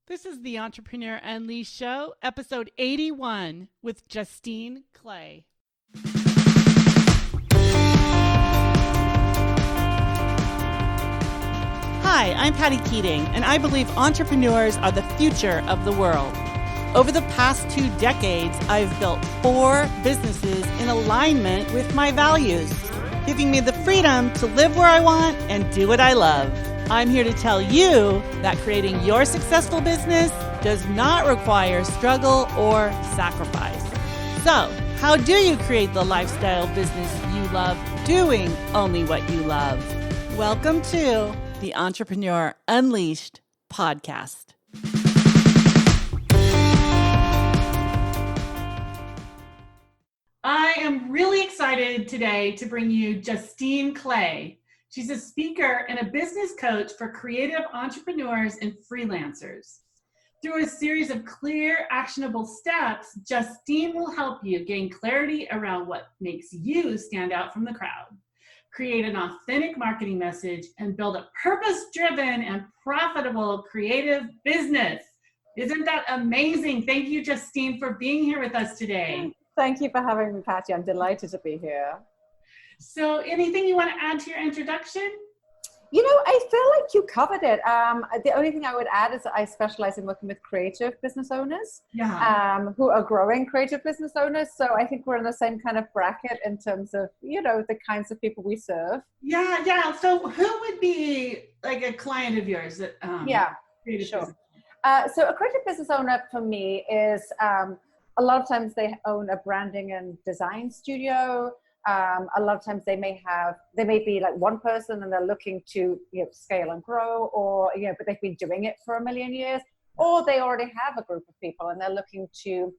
This is the Entrepreneur Unleashed Show, episode 81 with Justine Clay. Hi, I'm Patty Keating, and I believe entrepreneurs are the future of the world. Over the past 2 decades, I've built 4 businesses in alignment with my values, giving me the freedom to live where I want and do what I love. I'm here to tell you that creating your successful business does not require struggle or sacrifice. So, how do you create the lifestyle business you love doing only what you love? Welcome to the Entrepreneur Unleashed podcast. I am really excited today to bring you Justine Clay. She's a speaker and a business coach for creative entrepreneurs and freelancers. Through a series of clear, actionable steps, Justine will help you gain clarity around what makes you stand out from the crowd, create an authentic marketing message, and build a purpose-driven and profitable creative business. Isn't that amazing? Thank you, Justine, for being here with us today. Thank you for having me, Patty. I'm delighted to be here. So anything you want to add to your introduction? You know, I feel like you covered it. The only thing I would add is that I specialize in working with creative business owners who are growing creative business owners. So I think we're in the same kind of bracket in terms of, you know, the kinds of people we serve. Yeah. So who would be like a client of yours? Sure. So a creative business owner for me is a lot of times they own a branding and design studio. A lot of times they may be like one person and they're looking to scale and grow, or but they've been doing it for a million years, or they already have a group of people and they're looking to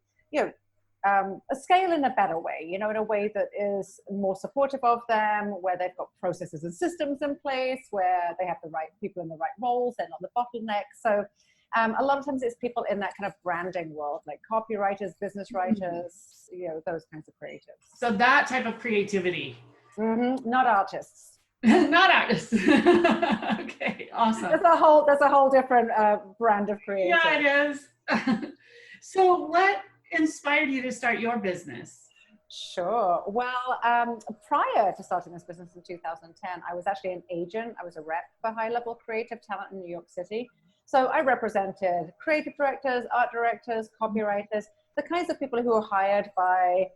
scale in a better way, in a way that is more supportive of them, where they've got processes and systems in place, where they have the right people in the right roles, they're not the bottleneck. So a lot of times it's people in that kind of branding world, like copywriters, business writers, those kinds of creatives. So that type of creativity. Mm-hmm. Not artists. Not artists. Okay, awesome. That's a whole different brand of creative. Yeah, it is. So what inspired you to start your business? Sure. Well, prior to starting this business in 2010, I was actually an agent. I was a rep for high-level creative talent in New York City. So I represented creative directors, art directors, copywriters, the kinds of people who are hired by,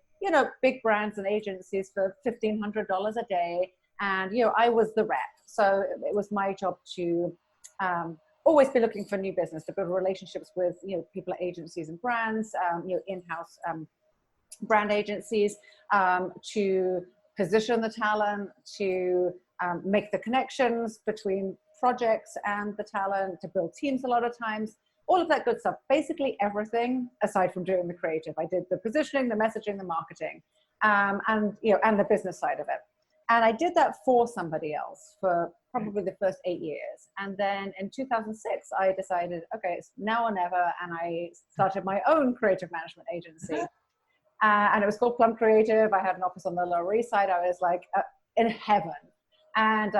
big brands and agencies for $1,500 a day. And, I was the rep. So it was my job to always be looking for new business, to build relationships with, people at agencies and brands, in-house brand agencies, to position the talent, to make the connections between projects and the talent, to build teams a lot of times, all of that good stuff. Basically everything aside from doing the creative. I did the positioning, the messaging, the marketing, and the business side of it. And I did that for somebody else for probably the first 8 years. And then in 2006, I decided, okay, it's now or never. And I started my own creative management agency. And it was called Plum Creative. I had an office on the Lower East Side. I was like in heaven. And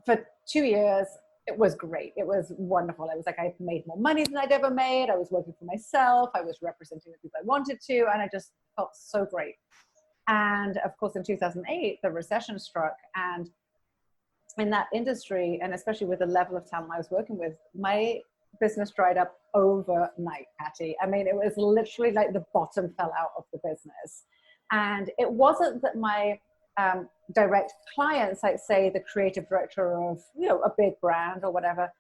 for 2 years, it was great. It was wonderful. It was like I made more money than I'd ever made. I was working for myself. I was representing the people I wanted to. And I just felt so great. And of course, in 2008, the recession struck. And in that industry, and especially with the level of talent I was working with, my business dried up overnight, Patty. I mean, it was literally like the bottom fell out of the business. And it wasn't that my direct clients, like say the creative director of, a big brand or whatever,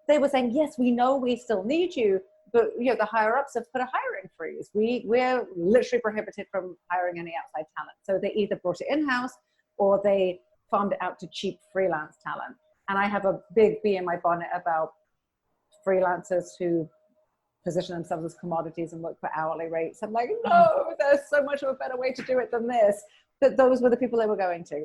they were saying, yes, we know we still need you, but the higher ups have put a hiring freeze. We're literally prohibited from hiring any outside talent. So they either brought it in-house or they farmed it out to cheap freelance talent. And I have a big bee in my bonnet about freelancers who position themselves as commodities and work for hourly rates. I'm like, no, there's so much of a better way to do it than this. But those were the people they were going to.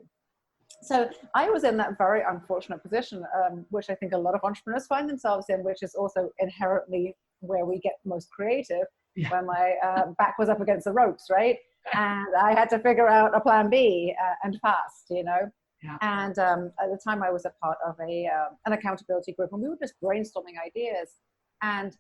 So I was in that very unfortunate position, which I think a lot of entrepreneurs find themselves in, which is also inherently where we get most creative, where my back was up against the ropes, right? And I had to figure out a plan B and fast, Yeah. And at the time I was a part of an accountability group, and we were just brainstorming ideas. And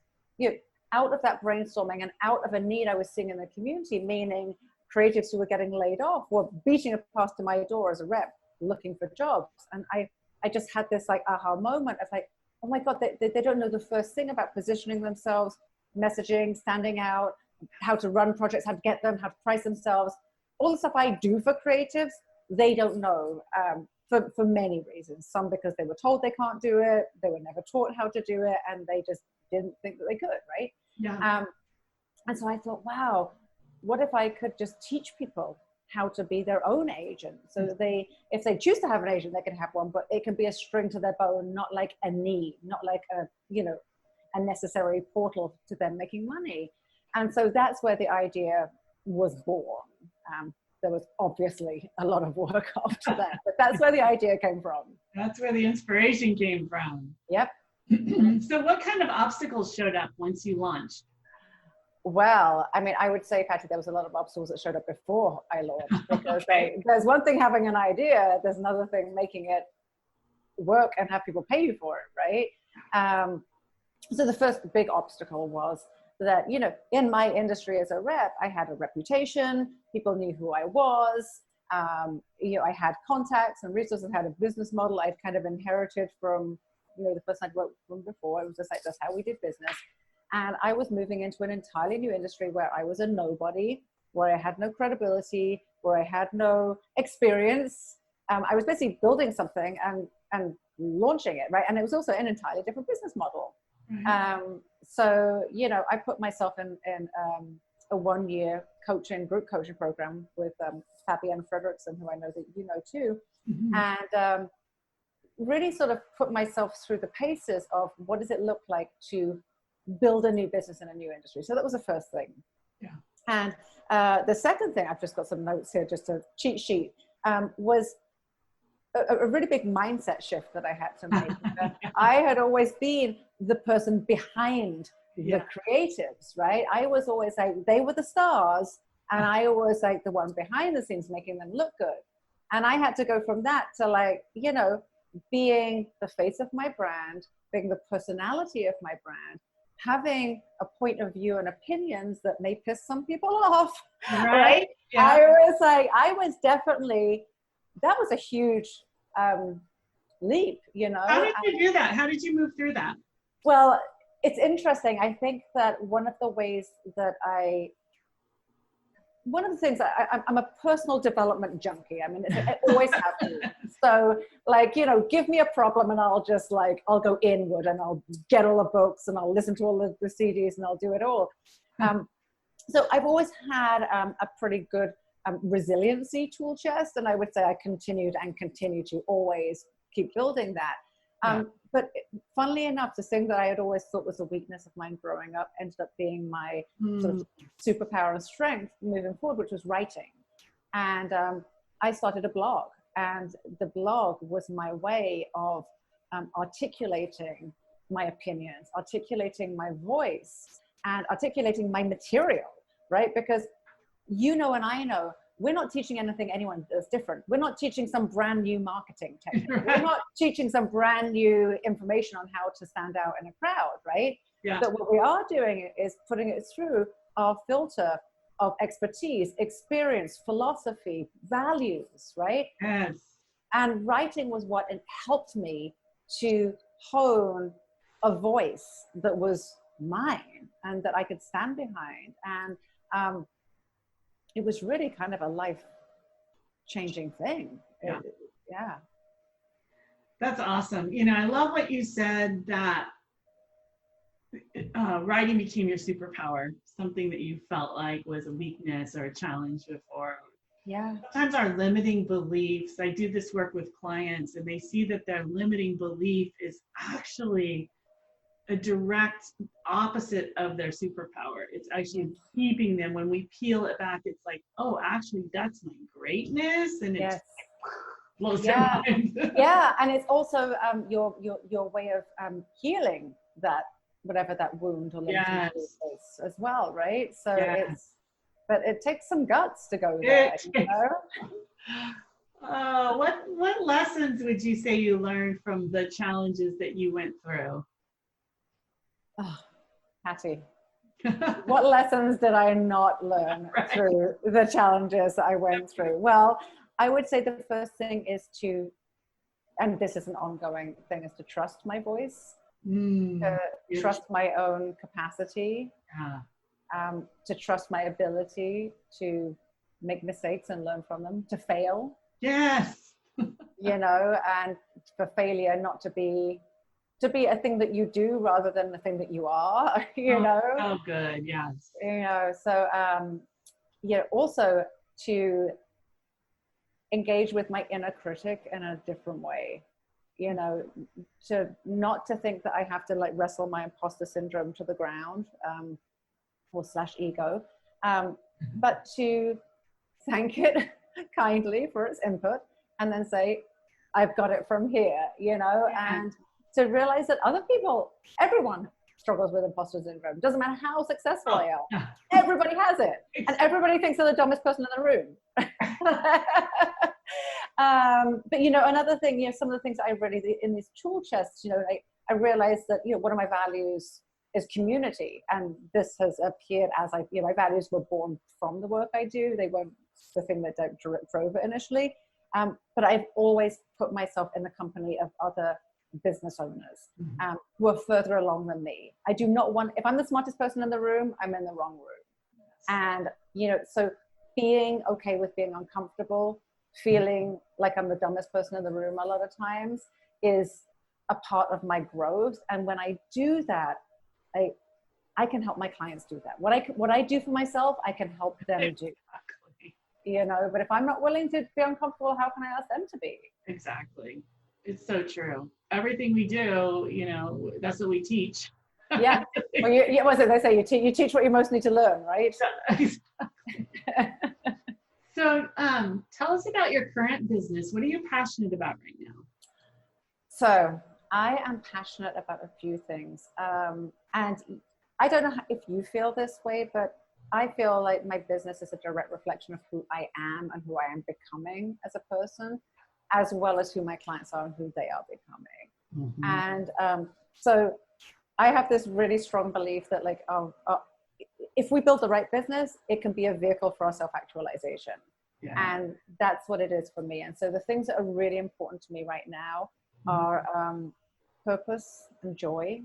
out of that brainstorming and out of a need I was seeing in the community, meaning creatives who were getting laid off were beating past to my door as a rep looking for jobs. And I just had this like aha moment of like, oh my God, they don't know the first thing about positioning themselves, messaging, standing out, how to run projects, how to get them, how to price themselves. All the stuff I do for creatives, they don't know for many reasons. Some because they were told they can't do it, they were never taught how to do it, and they just didn't think that they could, right? Yeah. And so I thought, wow, what if I could just teach people how to be their own agent? So that if they choose to have an agent, they can have one, but it can be a string to their bow, not like a need, not like a necessary portal to them making money. And so that's where the idea was born. There was obviously a lot of work after that, but that's where the idea came from. That's where the inspiration came from. Yep. So what kind of obstacles showed up once you launched? Well, I mean, I would say, Patty, there was a lot of obstacles that showed up before I launched, because there's one thing having an idea, there's another thing making it work and have people pay you for it, right? So the first big obstacle was that, in my industry as a rep, I had a reputation, people knew who I was, I had contacts and resources, I had a business model I'd kind of inherited from, the person I'd worked from before. It was just like, that's how we did business. And I was moving into an entirely new industry where I was a nobody, where I had no credibility, where I had no experience. I was basically building something and launching it, right? And it was also an entirely different business model. Mm-hmm. So, I put myself in a 1-year group coaching program with Fabienne Fredrickson, who I know that you know too. Mm-hmm. And really sort of put myself through the paces of what does it look like to build a new business in a new industry. So that was the first thing. Yeah. And the second thing, I've just got some notes here, just a cheat sheet, was a really big mindset shift that I had to make. I had always been the person behind the creatives, right? I was always like, they were the stars, and I was like the one behind the scenes making them look good. And I had to go from that to like, being the face of my brand, being the personality of my brand, having a point of view and opinions that may piss some people off, right? Yeah. I was definitely, that was a huge leap, How did you do that? How did you move through that? Well, it's interesting. I think that one of the ways that one of the things, I'm a personal development junkie. I mean, I always have been. So like, give me a problem and I'll just like, I'll go inward and I'll get all the books and I'll listen to all the CDs and I'll do it all. So I've always had a pretty good resiliency tool chest. And I would say I continue to always keep building that. But funnily enough, the thing that I had always thought was a weakness of mine growing up ended up being my sort of superpower and strength moving forward, which was writing. And I started a blog, and the blog was my way of articulating my opinions, articulating my voice, and articulating my material, right? Because and I know, we're not teaching anyone that's different. We're not teaching some brand new marketing technique. We're not teaching some brand new information on how to stand out in a crowd, right? Yeah. But what we are doing is putting it through our filter of expertise, experience, philosophy, values, right? Yes. And writing was what helped me to hone a voice that was mine and that I could stand behind. And it was really kind of a life-changing thing. Yeah. That's awesome. I love what you said, that writing became your superpower, something that you felt like was a weakness or a challenge before. Yeah. Sometimes our limiting beliefs, I do this work with clients, and they see that their limiting belief is actually a direct opposite of their superpower. It's actually keeping them. When we peel it back, it's like, oh, actually, that's my greatness, and it blows their mind. Yeah, and it's also your way of healing that, whatever that wound or limiting is as well, right? So but it takes some guts to go there. What lessons would you say you learned from the challenges that you went through? Oh, Hattie, what lessons did I not learn through the challenges that I went through? Well, I would say the first thing is to, and this is an ongoing thing, is to trust my voice, to trust my own capacity, to trust my ability to make mistakes and learn from them, to fail. Yes. You know, and for failure not to be a thing that you do rather than the thing that you are, you know. Oh, good. Yes. You know, so yeah, also to engage with my inner critic in a different way, you know, to not to think that I have to like wrestle my imposter syndrome to the ground, or / ego, but to thank it kindly for its input and then say, I've got it from here, you know, and to realize that other people, everyone struggles with imposter syndrome. Doesn't matter how successful I am. Everybody has it. And everybody thinks they're the dumbest person in the room. But, you know, another thing, you know, some of the things I really, in these tool chests, you know, I realized that, you know, one of my values is community. And this has appeared as you know, my values were born from the work I do. They weren't the thing that drove it initially. But I've always put myself in the company of other business owners who are further along than me. I do not want, if I'm the smartest person in the room, I'm in the wrong room. And, you know, so being okay with being uncomfortable, feeling like I'm the dumbest person in the room a lot of times is a part of my growth. And when I do that, I can help my clients do that. What I do for myself, I can help them do. You know, but if I'm not willing to be uncomfortable, how can I ask them to be? Exactly. It's so true. Everything we do, you know, that's what we teach. Yeah. Well, what's it they say? You teach what you most need to learn, right? So tell us about your current business. What are you passionate about right now? So I am passionate about a few things. And I don't know if you feel this way, but I feel like my business is a direct reflection of who I am and who I am becoming as a person, as well as who my clients are and who they are becoming. And so I have this really strong belief that like, if we build the right business, it can be a vehicle for our self-actualization. Yeah. And that's what it is for me. And so the things that are really important to me right now are purpose and joy.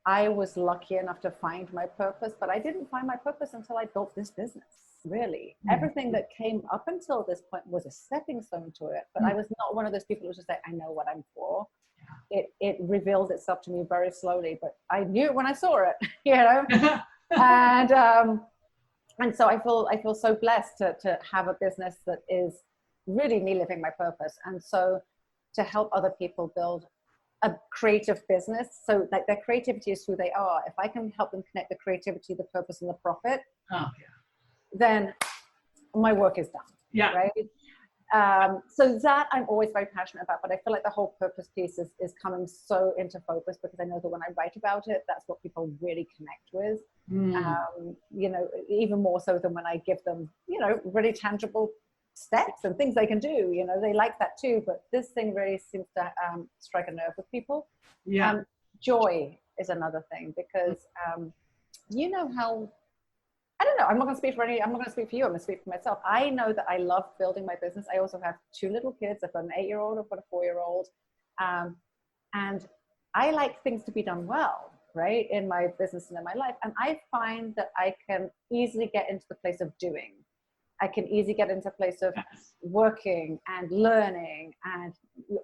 I was lucky enough to find my purpose, but I didn't find my purpose until I built this business, really. Everything that came up until this point was a stepping stone to it, but I was not one of those people who was just like, I know what I'm for. It revealed itself to me very slowly, but I knew it when I saw it, you know? And so I feel so blessed to have a business that is really me living my purpose. And so to help other people build a creative business, so like their creativity is who they are. If I can help them connect the creativity, the purpose, and the profit, then my work is done. Yeah. Right. So that I'm always very passionate about, but I feel like the whole purpose piece is coming so into focus because I know that when I write about it, that's what people really connect with. You know, even more so than when I give them, you know, really tangible steps and things they can do, you know, they like that too, but this thing really seems to strike a nerve with people. Joy is another thing because you know how, I don't know, I'm not going to speak for you, I'm going to speak for myself. I know that I love building my business. I also have 2 little kids. I've got an 8-year-old, I've got a 4-year-old, and I like things to be done well, right, in my business and in my life. And I find that I can easily get into the place of doing. I can easily get into a place of working and learning and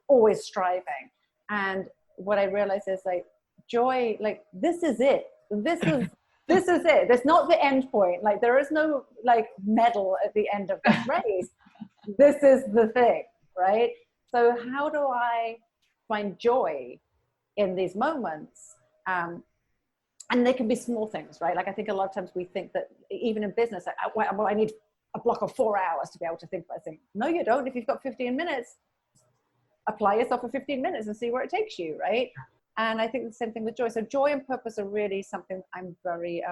always striving. And what I realize is like joy, like this is it. This is it. There's not the end point. Like there is no like medal at the end of this race. This is the thing, right? So how do I find joy in these moments? And they can be small things, right? Like I think a lot of times we think that even in business, I need a block of 4 hours to be able to think about things. No, you don't. If you've got 15 minutes, apply yourself for 15 minutes and see where it takes you, right? And I think the same thing with joy. So joy and purpose are really something I'm very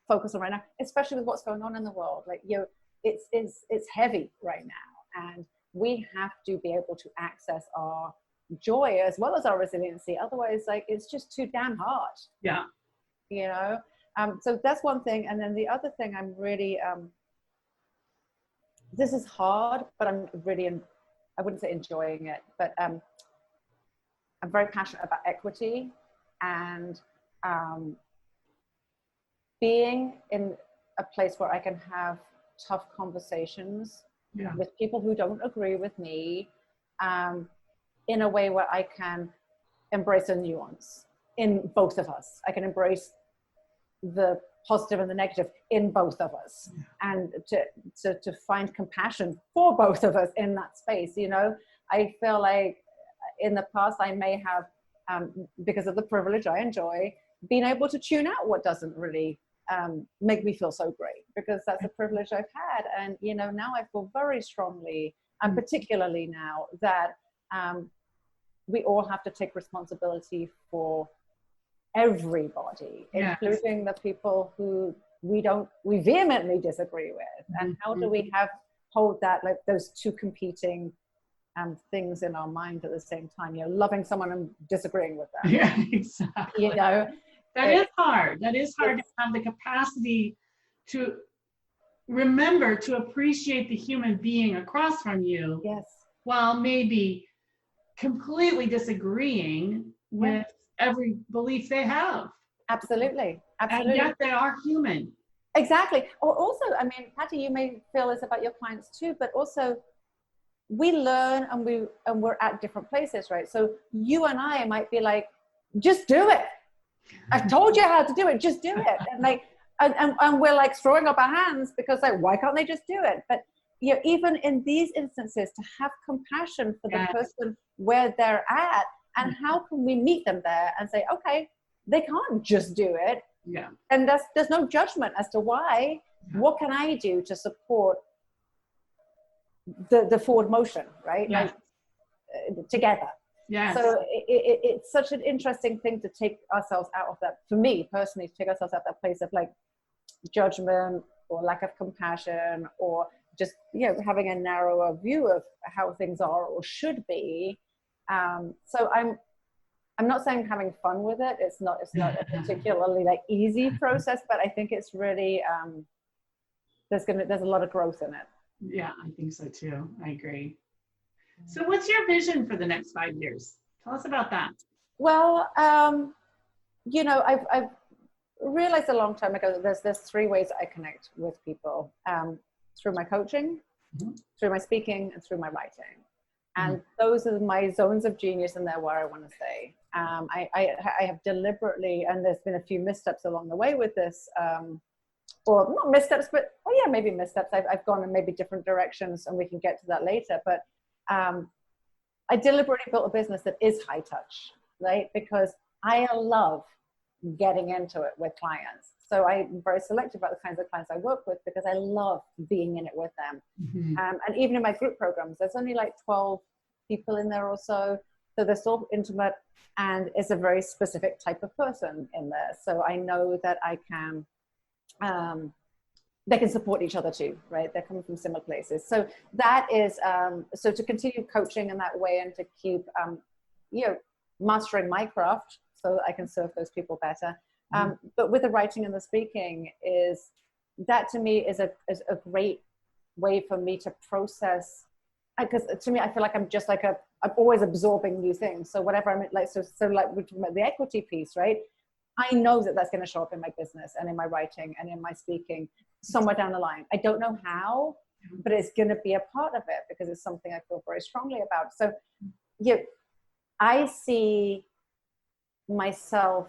focused on right now, especially with what's going on in the world. Like, you know, it's heavy right now, and we have to be able to access our joy as well as our resiliency. Otherwise, like, it's just too damn hard. Yeah. You know? So that's one thing. And then the other thing I'm really, this is hard, but I'm really, I wouldn't say enjoying it, but I'm very passionate about equity and being in a place where I can have tough conversations with people who don't agree with me, in a way where I can embrace a nuance in both of us. I can embrace the positive and the negative in both of us, and to find compassion for both of us in that space. You know, I feel like in the past I may have, because of the privilege I enjoy, been able to tune out what doesn't really make me feel so great, because that's a privilege I've had. And, you know, now I feel very strongly, and particularly now, that we all have to take responsibility for everybody, including the people who we vehemently disagree with. And how do we hold that, like, those two competing things in our mind at the same time, you know, loving someone and disagreeing with them. Yeah, exactly. You know, that is hard. That is hard to have the capacity to remember to appreciate the human being across from you, while maybe completely disagreeing with every belief they have. Absolutely. And yet they are human. Exactly. Or also, I mean, Patty, you may feel this about your clients too, but also we learn and we're at different places, right? So you and I might be like, just do it. I've told you how to do it. Just do it. And like, and we're like throwing up our hands because, like, why can't they just do it? But, you know, even in these instances, to have compassion for the person where they're at, and how can we meet them there and say, okay, they can't just do it. Yeah. And there's no judgment as to why. What can I do to support the forward motion, right? Yeah. Like, together. Yeah. So it's such an interesting thing to take ourselves out of that, for me personally, to take ourselves out of that place of like judgment or lack of compassion, or just, you know, having a narrower view of how things are or should be. So I'm not saying having fun with it. It's not a particularly like easy process, but I think it's really, there's a lot of growth in it. Yeah, I think so too. I agree. So what's your vision for the next 5 years? Tell us about that. Well, you know, I've realized a long time ago that there's 3 ways I connect with people, through my coaching, through my speaking, and through my writing. And those are my zones of genius, and they're where I want to stay. I have deliberately, and there's been a few missteps along the way with this, or not missteps, but maybe missteps. I've gone in maybe different directions, and we can get to that later. But I deliberately built a business that is high touch, right? Because I love getting into it with clients. So I'm very selective about the kinds of clients I work with, because I love being in it with them. And even in my group programs, there's only like 12 people in there or so. So they're still intimate, and it's a very specific type of person in there. So I know that I can, they can support each other too, right? They're coming from similar places. So that is, so to continue coaching in that way, and to keep, you know, mastering my craft so that I can serve those people better. But with the writing and the speaking, is that to me is a great way for me to process, because to me, I feel like I'm just like I'm always absorbing new things. So whatever I'm like, so like we're talking about the equity piece, right? I know that that's going to show up in my business and in my writing and in my speaking somewhere down the line. I don't know how, but it's going to be a part of it, because it's something I feel very strongly about. So yeah, I see myself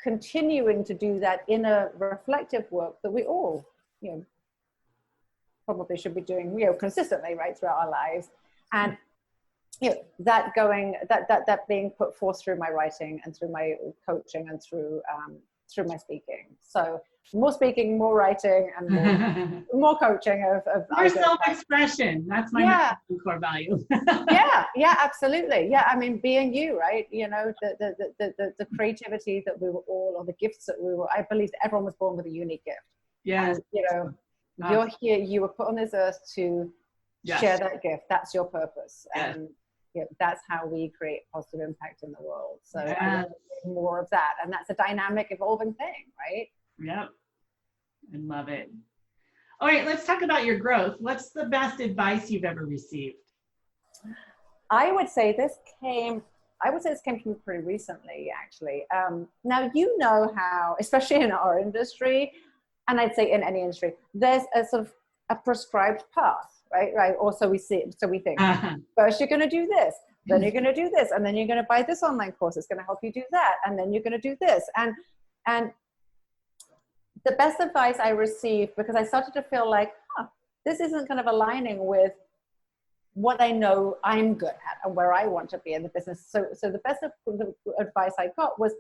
continuing to do that inner reflective work that we all, you know, probably should be doing, you know, consistently, right, throughout our lives. And you know, that being put forth through my writing and through my coaching and through my speaking. So more speaking, more writing, and more coaching of more self-expression. That's my core value. yeah, absolutely. Yeah, I mean, being you, right? You know, the creativity that we were all, or the gifts that we were. I believe that everyone was born with a unique gift. Yes. And, you know, you're here. You were put on this earth to share that gift. That's your purpose. Yes. And that's how we create positive impact in the world. So I Yes. want more of that. And that's a dynamic, evolving thing, right? Yep. I love it. All right, let's talk about your growth. What's the best advice you've ever received? I would say this came to me pretty recently, actually. Now, you know how, especially in our industry, and I'd say in any industry, there's a sort of a prescribed path, right? Right. Or so we see, so we think. Uh-huh. First, you're going to do this, then you're going to do this, and then you're going to buy this online course. It's going to help you do that, and then you're going to do this. And the best advice I received, because I started to feel like, this isn't kind of aligning with what I know I'm good at and where I want to be in the business. So the best advice I got was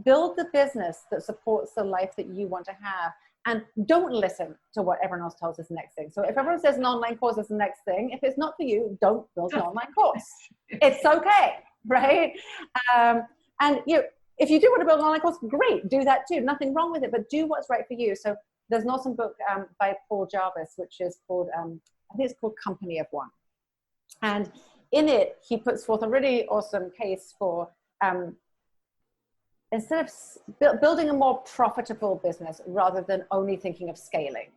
build the business that supports the life that you want to have, and don't listen to what everyone else tells us the next thing. So if everyone says an online course is the next thing, if it's not for you, don't build an online course. It's okay, right? And if you do want to build an online course, great, do that too. Nothing wrong with it, but do what's right for you. So there's an awesome book by Paul Jarvis, which is called, I think it's called Company of One. And in it, he puts forth a really awesome case for instead of building a more profitable business rather than only thinking of scaling.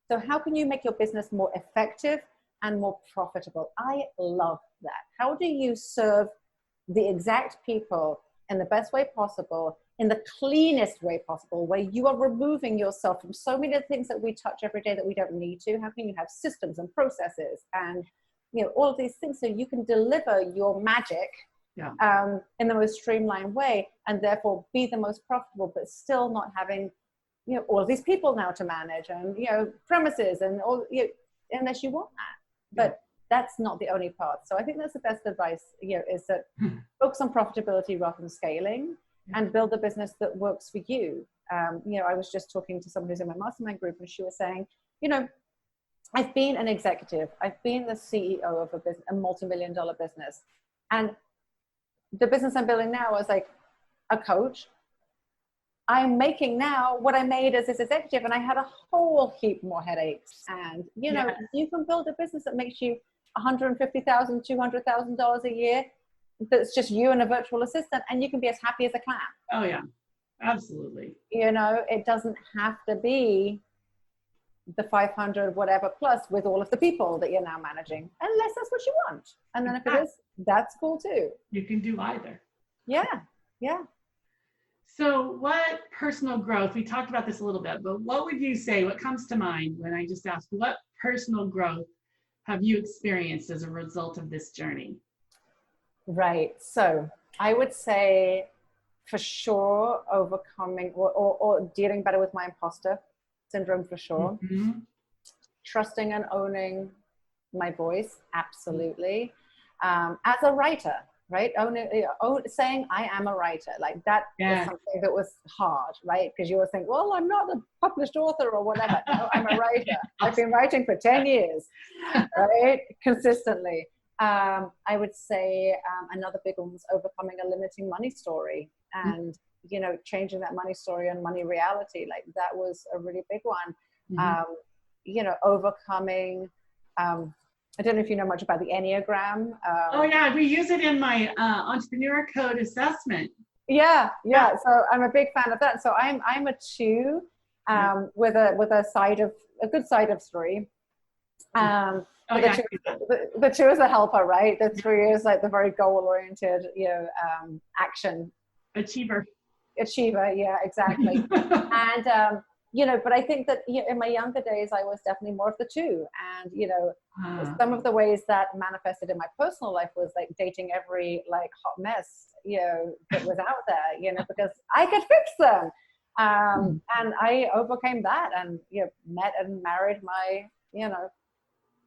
So how can you make your business more effective and more profitable? I love that. How do you serve the exact people in the best way possible, in the cleanest way possible, where you are removing yourself from so many of the things that we touch every day that we don't need to? How can you have systems and processes and all of these things so you can deliver your magic in the most streamlined way, and therefore be the most profitable, but still not having all of these people now to manage, and premises and all, unless you want that. But that's not the only part. So I think that's the best advice, is that focus on profitability rather than scaling, and build a business that works for you. I was just talking to someone who's in my mastermind group, and she was saying, I've been an executive. I've been the CEO of a multi-million-dollar business. And the business I'm building now is like a coach. I'm making now what I made as this executive, and I had a whole heap more headaches. And, you can build a business that makes you $150,000, $200,000 a year. That's just you and a virtual assistant, and you can be as happy as a clam. Oh yeah, absolutely. It doesn't have to be the 500 whatever plus with all of the people that you're now managing, unless that's what you want. And then if it is, that's cool too. You can do either. Yeah. So what personal growth, we talked about this a little bit, but what would you say, what comes to mind when I just ask, what personal growth have you experienced as a result of this journey? Right. So I would say for sure overcoming or dealing better with my imposter syndrome, for sure. Mm-hmm. Trusting and owning my voice, absolutely. As a writer, right? Saying I am a writer, like that is something that was hard, right? Because you always think, well, I'm not a published author or whatever. No, I'm a writer. I've been writing for 10 years, right? Consistently. I would say another big one was overcoming a limiting money story, and changing that money story and money reality. Like that was a really big one. Mm-hmm. Overcoming. I don't know if you know much about the Enneagram. Oh yeah, we use it in my entrepreneur code assessment. Yeah. So I'm a big fan of that. So I'm a 2 with a good side of 3. The 2 is a helper, right? The 3 is like the very goal-oriented, action. Achiever, yeah, exactly. And, but I think that in my younger days, I was definitely more of the 2. And, some of the ways that manifested in my personal life was like dating every like hot mess, that was out there, because I could fix them. And I overcame that and, met and married my,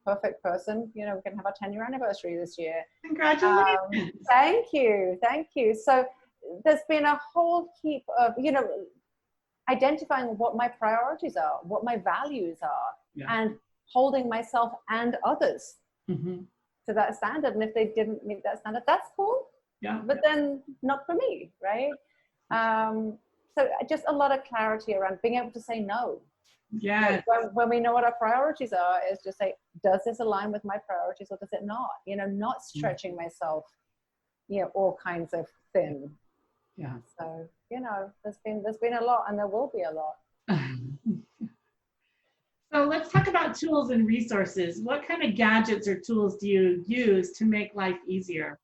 perfect person. We're going to have our 10-year anniversary this year. Congratulations. Thank you. So there's been a whole heap of, identifying what my priorities are, what my values are, and holding myself and others to that standard. And if they didn't meet that standard, that's cool. Yeah. But then not for me, right? So just a lot of clarity around being able to say no. Yes. When we know what our priorities are, is just say, does this align with my priorities or does it not? Not stretching myself, all kinds of thin. Yeah. So, there's been a lot, and there will be a lot. So let's talk about tools and resources. What kind of gadgets or tools do you use to make life easier?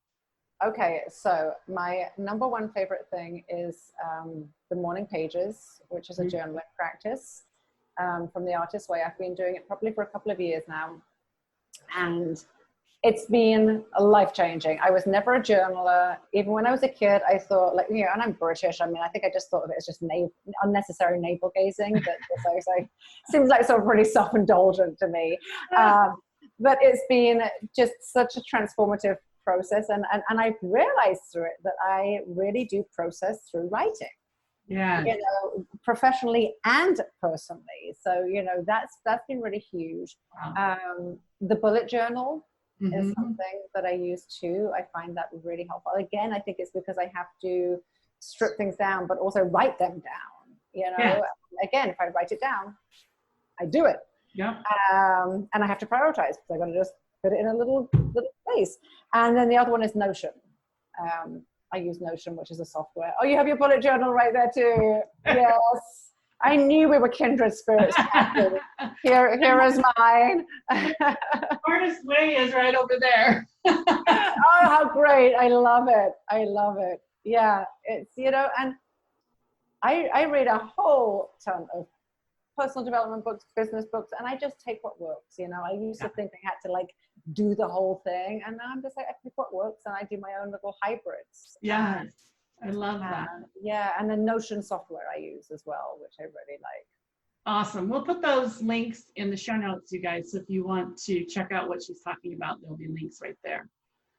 Okay, so my number one favorite thing is the morning pages, which is a journaling practice from the Artist's Way. I've been doing it probably for a couple of years now, and it's been life-changing. I was never a journaler. Even when I was a kid, I thought, and I'm British. I mean, I think I just thought of it as just unnecessary navel gazing. That seems like sort of really self-indulgent to me. But it's been just such a transformative process. And I've realized through it that I really do process through writing. Yeah. Professionally and personally. So, that's been really huge. Wow. The bullet journal is something that I use too. I find that really helpful. Again, I think it's because I have to strip things down, but also write them down. Yeah. Again, if I write it down, I do it. Yeah. And I have to prioritize because I got to just put it in a little place. And then the other one is Notion. I use Notion, which is a software. Oh, you have your bullet journal right there too. Yes. I knew we were kindred spirits. Here is mine. Artist's Way is right over there. Oh, how great. I love it. Yeah, it's, and I read a whole ton of personal development books, business books, and I just take what works. I used to think I had to do the whole thing, and now I'm just I pick what works and I do my own little hybrids. Yes. I love that. Yeah, and the Notion software I use as well, which I really like. Awesome. We'll put those links in the show notes, you guys. So if you want to check out what she's talking about, there'll be links right there.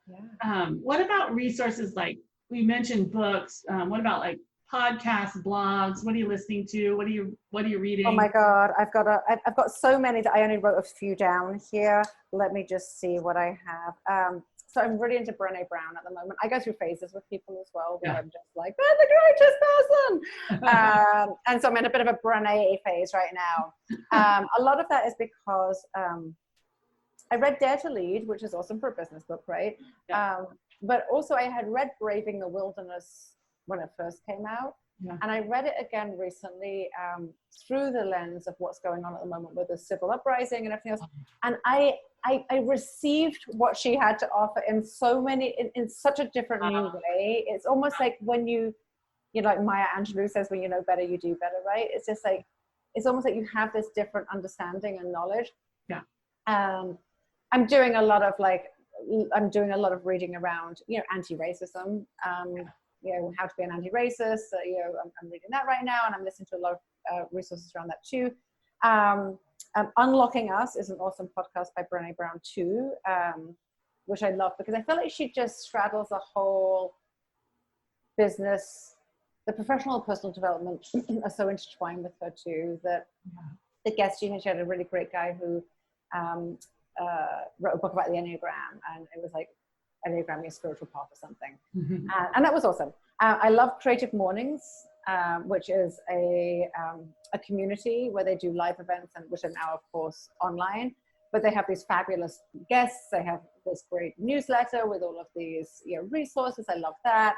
Yeah. What about resources like we mentioned books? What about podcasts, blogs? What are you listening to? What are you reading? Oh my God, I've got so many that I only wrote a few down here. Let me just see what I have. So I'm really into Brené Brown at the moment. I go through phases with people as well, where I'm just like, they're the greatest person. And so I'm in a bit of a Brené phase right now. A lot of that is because I read Dare to Lead, which is awesome for a business book, right? Yeah. But also I had read Braving the Wilderness when it first came out. Yeah. And I read it again recently through the lens of what's going on at the moment with the civil uprising and everything else. And I received what she had to offer in such a different new way. It's almost like when like Maya Angelou says, when you know better, you do better, right? It's just it's almost like you have this different understanding and knowledge. Yeah. I'm doing a lot of reading around, anti-racism, how to be an anti-racist. I'm reading that right now, and I'm listening to a lot of resources around that too. Unlocking Us is an awesome podcast by Brené Brown too, which I love because I feel like she just straddles the whole business. The professional and personal development are so intertwined with her too that the guest she had a really great guy who wrote a book about the Enneagram, and it was like Enneagram, your spiritual path or something. And that was awesome. I love Creative Mornings, which is a community where they do live events, and which are now, of course, online. But they have these fabulous guests. They have this great newsletter with all of these resources. I love that.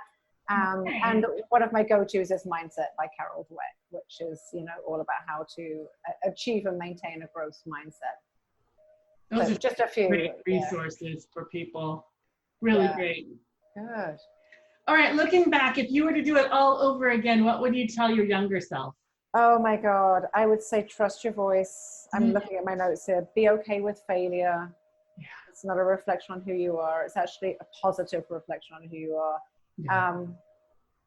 And one of my go-tos is Mindset by Carol Dweck, which is all about how to achieve and maintain a growth mindset. Those are just a few great resources for people. Really great. Good. All right, looking back, if you were to do it all over again, what would you tell your younger self? Oh my God, I would say trust your voice. I'm looking at my notes here. Be okay with failure. Yeah. It's not a reflection on who you are. It's actually a positive reflection on who you are. Yeah.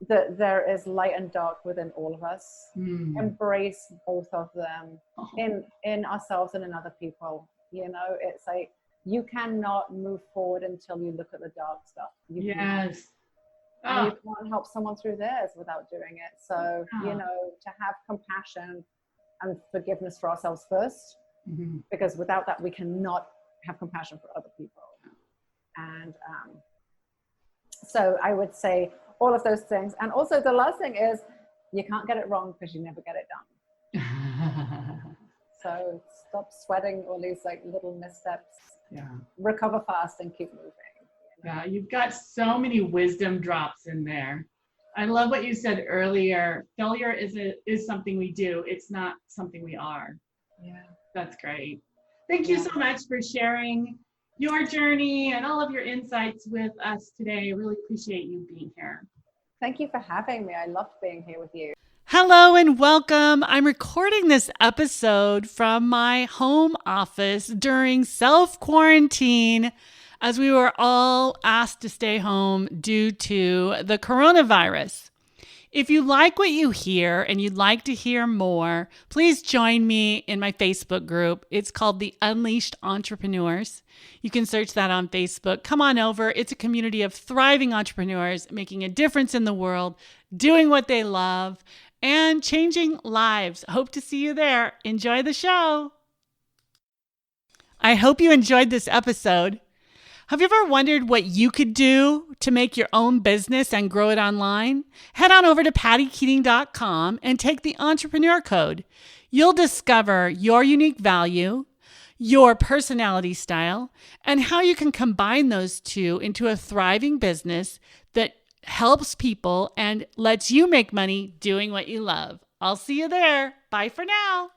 That there is light and dark within all of us. Embrace both of them in ourselves and in other people. It's like you cannot move forward until you look at the dark stuff. You can't help someone through theirs without doing it. So, to have compassion and forgiveness for ourselves first, because without that, we cannot have compassion for other people. And so I would say all of those things. And also the last thing is you can't get it wrong because you never get it done. So stop sweating all these like little missteps. Yeah. Recover fast and keep moving. Yeah, you've got so many wisdom drops in there. I love what you said earlier. Failure is something we do. It's not something we are. Yeah. That's great. Thank you so much for sharing your journey and all of your insights with us today. I really appreciate you being here. Thank you for having me. I loved being here with you. Hello and welcome. I'm recording this episode from my home office during self-quarantine as we were all asked to stay home due to the coronavirus. If you like what you hear and you'd like to hear more, please join me in my Facebook group. It's called The Unleashed Entrepreneurs. You can search that on Facebook. Come on over. It's a community of thriving entrepreneurs making a difference in the world, doing what they love, and changing lives. Hope to see you there. Enjoy the show. I hope you enjoyed this episode. Have you ever wondered what you could do to make your own business and grow it online? Head on over to pattykeating.com and take the entrepreneur code. You'll discover your unique value, your personality style, and how you can combine those two into a thriving business that helps people and lets you make money doing what you love. I'll see you there. Bye for now.